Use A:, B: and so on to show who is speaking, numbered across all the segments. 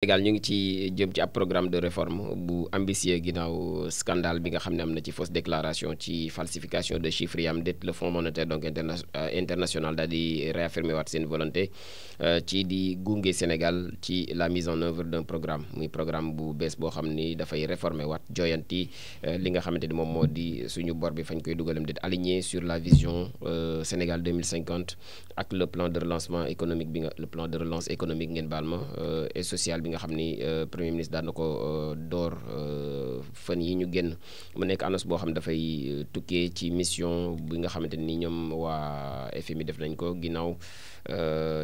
A: Sénégal ñu ngi ci jëm ci ab programme de réforme bu ambitieux ginnaaw scandale bi nga xam ne am na ci fausse déclaration ci falsification de chiffres yi am det le Fonds monétaire donc international daal di réaffirmer waat seen volonté ci di gunge Sénégal ci la mise en œuvre d'un programme muy programme bu bees boo xam ni dafay réformer waat joyanti li nga xamante ni moom moo di suñu bor bi fañ koy dugalam det aligné sur la vision Sénégal 2050 ak le plan de relancement économique bi nga le plan de relance économique ngeen baal ma et social bi nga xam ni premier ministre daan na ko door fan yi ñu génn mu nekk annonce boo xam ne dafay tukkee ci mission bi nga xamante ni ñoom waa FMI def nañ ko ginnaaw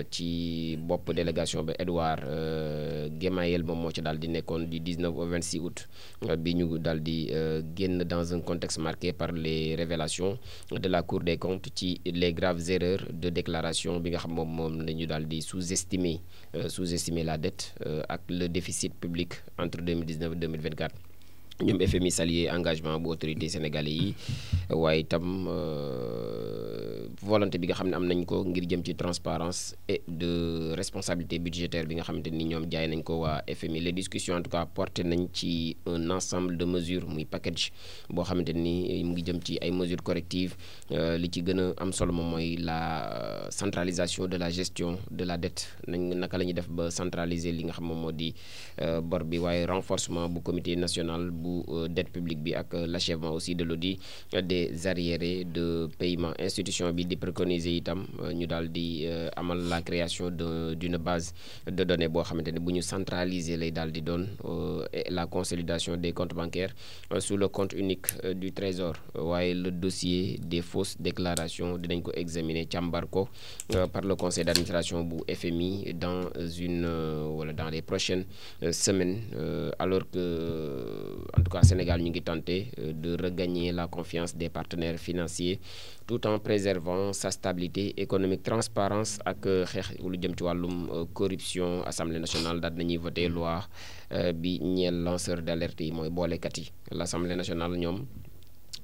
A: ci bopp délégation ba Edouard Gemayel moom moo ci daal di nekkoon du 19 au 26 août bi ñu daal di génn dans un contexte marqué par les révélations de la Cour des comptes ci les graves erreurs de déclaration bi nga xam moom la ñu daal di sous-estimer la dette ak le déficit public entre 2019 et 2024 ñoom FMI saluer engagement bu autorité sénégalais yi waaye itam volonté bi nga xam ne am nañ ko ngir jëm ci transparence et de responsabilité budgétaire bi nga xamante ni ñoom jaay nañ ko waa FMI les discussions en tout cas porté nañ ci un ensemble de mesures muy package boo xamante ni mu ngi jëm ci ay mesures correctives li ci gën a am solo moom mooy la centralisation de la gestion de la dette naka la ñuy def ba centraliser li nga xam moom moo di bor bi waaye renforcement bu comité national bu dette publique bi ak l'achèvement aussi de l'audit des arriérés de paiement institution bi di préconiser itam ñu daal di amal la création d'une base de données boo xamante ne bu ñu centraliser lay daal di doon et la consolidation des comptes bancaires sous le compte unique du trésor waaye le dossier des fausses déclarations dinañ ko examiner càmbar ko par le conseil d'administration bu FMI dans dans les prochaines semaines alors que en tout cas Sénégal ñu ngi tenté de regagner la confiance des partenaires financiers tout en préservant sa stabilité économique transparence ak xeex lu jëm ci wàllum corruption assemblée nationale daal nañuy voté loi bi ñeel lanceur d'alerte yi mooy boolekat yi l'assemblée nationale ñoom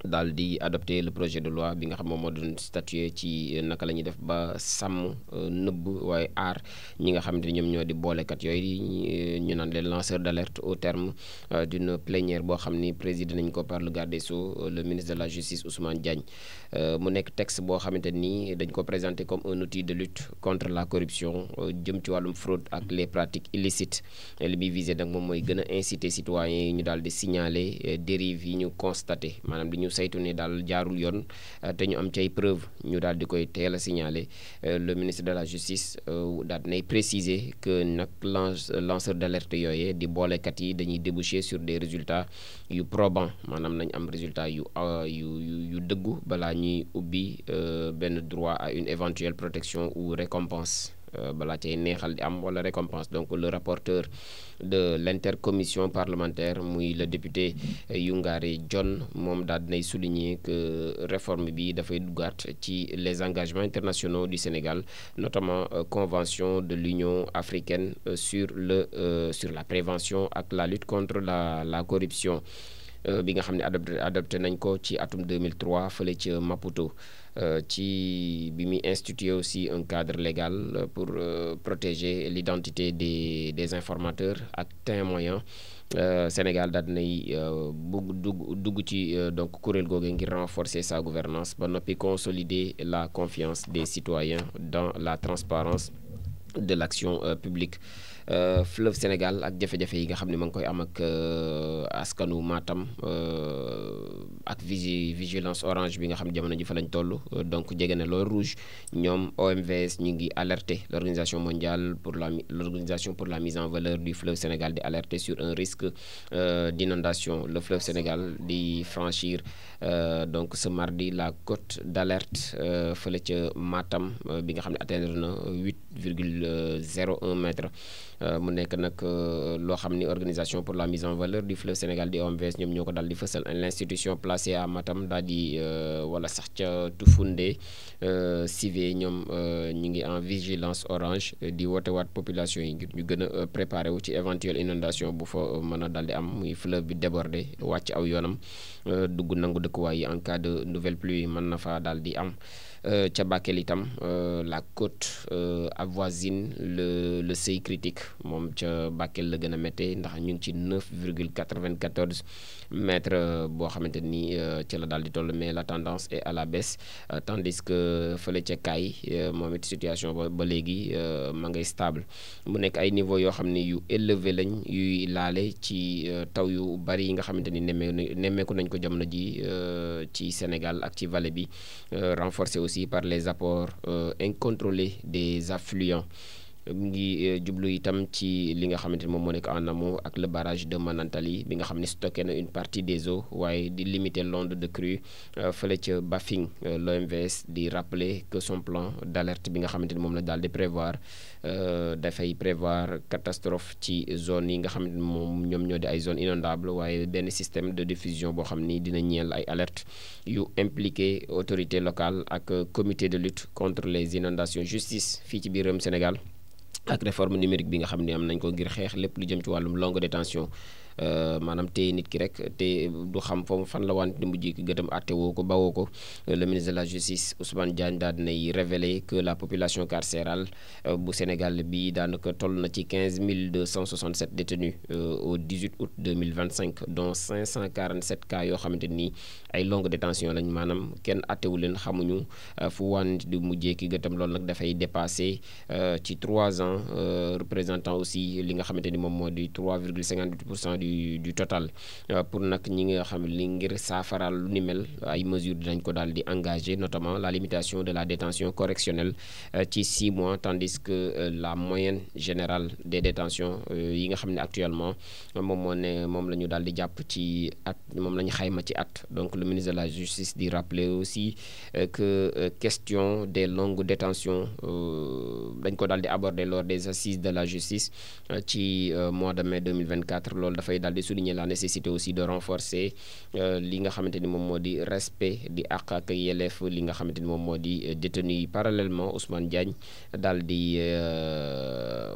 A: daal di adopté le projet de loi bi nga xam moom moo doon statuer ci naka la ñuy def ba sàmm nëbb waaye aar ñi nga xamante ni ñoom ñoo di boolekat yooyu ñu naan les lanceurs d'alerte au terme d'une plénière boo xam ni présidé nañ ko par le garde des Sceaux le ministre de la justice Ousmane Diagne mu nekk texte boo xamante ni dañ ko présenté comme un outil de lutte contre la corruption jëm ci wàllum fraude ak les pratiques illicites li muy visé nag moom mooy gën a inciter citoyens yi ñu daal di signaler dérives yi ñu constaté maanaam di ñu saytu ne daal jaarul yoon te ñu am ci ay preuve ñu daal di koy teel a signaler le ministre de la justice daal nay préciser que nag lanceur d'alerte yooyee di boolekat yi dañuy déboucher sur des résultats yu probants maanaam nañ am résultat yu dëggu balaa ñuy ubbi benn droit à une éventuelle protection ou récompense balaa cay neexal di am wala récompense donc le rapporteur de l'intercommission parlementaire muy le député Youngare John moom daal dinay souligner que réforme bi dafay duggaat ci les engagements internationaux du Sénégal notamment convention de l'Union africaine sur la prévention ak la lutte contre la corruption bi nga xam ne adopté nañ ko ci atum 2003 fële ca Maputo ci bi muy instituer aussi un cadre légal pour protéger l'identité des informateurs ak témoins Sénégal daal dinay dugg ci donc kuréel googu ngir renforcer sa gouvernance ba noppi consolider la confiance des citoyens dans la transparence de l'action publique fleuve Sénégal ak jafe-jafe yi nga xam ne ma ngi koy am ak askanu Matam ak vigilance orange bi nga xam ne jamono ji fa lañ toll donc jege na loolu rouge ñoom OMVS ñu ngi alerter l'organisation mondiale l'organisation pour la mise en valeur du fleuve Sénégal di alerter sur un risque d'inondation le fleuve Sénégal di franchir donc ce mardi la cote d'alerte fële ca Matam bi nga xam ne atteindre na 8,01 mètres mu nekk nag loo xam ni organisation pour la mise en valeur du fleuve Sénégal di OMVS ñoom ñoo ko daal di fësal l'institution placée à Matam daal di wala sax ca Toufoundé Sivé ñoom ñu ngi en vigilance orange di wootewaat population yi ngir ñu gën a préparer wu ci éventuelle inondation bu fa mën a daal di am muy fleuve bi débordé wàcc aw yoonam dugg nangu dëkkuwaay yi en cas de nouvelle pluie mën na fa daal di am ca Bakel itam la côte avoisine le seuil critique moom ca Bakel la gën a méttee ndax ñu ngi ci 9,94 mètres boo xamante ni ca la daal di toll, mais la tendance est à la baisse, tandis que fële ca Kaay moom it situation ba léegi ma ngay stable. mu nekk ay niveau yoo xam ni yu élevé lañ yuy laale ci taw yu bari yi nga xamante ni nemmeeku nañ ko jamono ji ci Sénégal ak ci vallée bi, renforcé aussi par les apports incontrôlés des affluents. mu ngi jublu itam ci li nga xamante ni moom moo nekk en amont ak le barrage de Manantali bi nga xam ne stocké na une partie des eaux waaye di limiter l'onde de crue fële ca Bafing. L'OMVS di rappeler que son plan d'alerte bi nga xamante ni moom la daal di prévoir dafay prévoir catastrophe ci zone yi nga xam ne moom ñoom ñoo di ay zone inondable waaye benn système de diffusion boo xam ni dina ñeel ay alerte yu impliqué autorité locale ak comité de lutte contre les inondations. Justice fii ci biir réewum Sénégal ak réforme numérique bi nga xam ne am nañ ko ngir xeex lépp lu jëm ci wàllum longue détention, maanaam téye nit ki rek te du xam foofu fan la wante di mujj ki gëtam àtte woo ko bawoo ko. Le ministre de la justice Ousmane Diagne daal dinay révéler que la population carcérale bu Sénégal bi daanaka toll na ci 15 267 détenus au 18 août 2025, dont 547 cas yoo xamante ni ay longue détention lañ, maanaam kenn àttewu leen, xamuñu fu wante di mujjee ki gëtam. loolu nag dafay dépassé ci 3 ans, représentant aussi li nga xamante ni moom moo di 3,58% du total. Pour nag ñi nga xam li ngir saafaral lu ni mel ay mesures dinañ ko daal di engagé, notamment la limitation de la détention correctionnelle ci 6 mois, tandis que la moyenne générale des détentions yi nga xam ne actuellement moom la ñu daal di jàpp ci at, moom la ñu xayma ci at. Donc le ministre de la justice di rappeler aussi que question des longues détentions dañ ko daal di aborder lors des assises de la justice ci mois de mai 2024. loolu dafay daal di souligner la nécessité aussi de renforcer li nga xamante ni moom moo di respect di àq ak yelleef li nga xamante ni moom moo di détenu yi. Parallèlement Ousmane Diagne daal di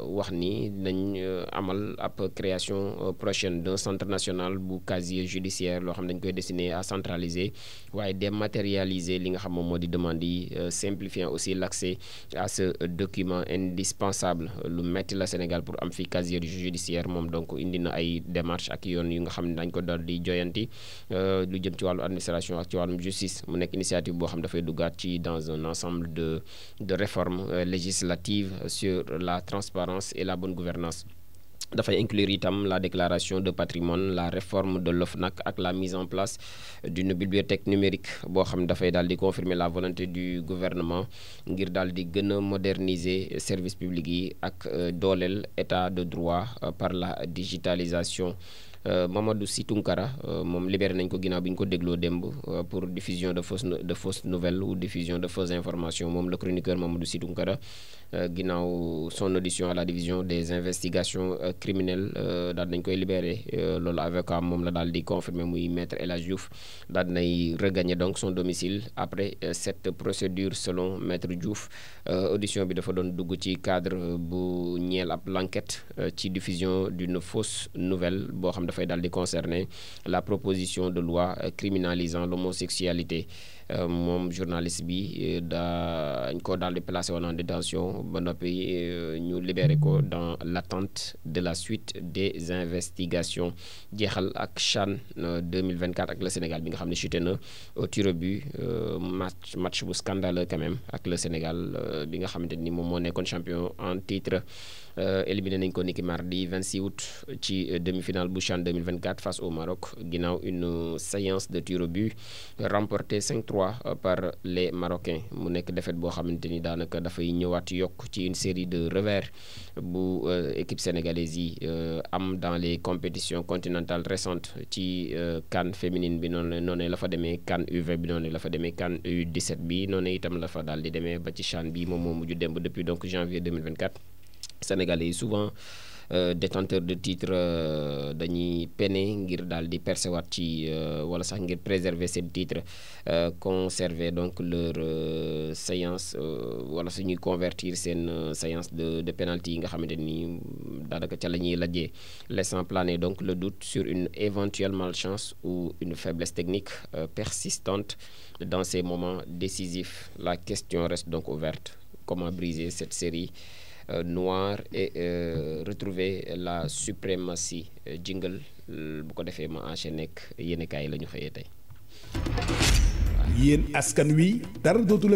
A: wax ni nañ amal ab création prochaine d'un centre national bu casier judiciaire, loo xam ne dañ koy destiné à centraliser waaye dématérialiser li nga xam moom moo di demande yi, simplifiant aussi l'accès à ce document indispensable. lu metti la Sénégal pour am fi casier judiciaire moom, donc indi na ay démarche ak yoon yu nga xam ne dañ ko daal di joyanti lu jëm ci wàllu administration ak ci wàllum justice. mu nekk initiative boo xam dafay duggaat ci dans un ensemble de réformes législatives sur la transparence et la bonne gouvernance. dafay inclure itam la déclaration de patrimoine, la réforme de l'OFNAC ak la mise en place d'une bibliothèque numérique boo xam ne dafay daal di confirmer la volonté du gouvernement ngir daal di gën a moderniser service public yi ak dooleel état de droit par la digitalisation. Mamadou Sy Tounkara moom libéré nañ ko ginnaaw bi ñu ko dégloo démb pour diffusion de fausses nouvelles ou diffusion de fausses informations. moom le chroniqueur Mamadou Sy Tounkara ginnaaw son audition à la division des investigations criminelles daal nañ koy libéré. loolu avocat moom la daal di confirmer muy maître El Hadj Diouf daal dinay regagner donc son domicile après cette procédure selon maître Diouf. audition bi dafa doon dugg ci cadre bu ñeel ab l'enquête ci diffusion d'une fausse nouvelle boo xam dafay daal di concerner la proposition de loi criminalisant l'homosexualité. moom journaliste bi dañ ko daal di placé woon en détention ba noppi ñu libéré ko dans l'attente de la suite des investigations. jeexal ak CHAN 2024 ak le Sénégal bi nga xam ne chuté na au tir au but, match bu scandaleux quand même ak le Sénégal bi nga xamante ni moom moo nekkoon champion en titre. éliminé nañ ko niki mardi 26 août ci demi-finale bu CHAN 2024 face au Maroc ginnaaw une séance de tir au but remportée 5-3 par les Marocains. mu nekk défaite boo xamante ni daanaka dafay ñëwaat yokk ci une série de revers bu équipe sénégalaise yi am dans les compétitions continentales récentes. ci CAN féminine bi noonu la fa demee, CAN U20 bi noonu la fa demee, CAN U17 bi noonu itam la fa daal di demee ba ci CHAN bi moom moo mujj démb depuis donc janvier 2024. Sénégalais yi souvent détenteur de titre dañuy peiner ngir daal di percevoir ci wala sax ngir préserver seen titre, conserver donc leur séance wala suñuy convertir seen séance de pénalty yi nga xamante ni daanaka ca la ñuy lajjee, laissant planer donc le doute sur une éventuelle malchance ou une faiblesse technique persistante dans ces moments décisifs. La question reste donc ouverte. Comment briser cette série noire et retrouver la suprématie? Jingle bu ko defee ma enchaîné ak yéenekaay yi la ñu xëyee tey.
B: yéen askan wi dara dootu la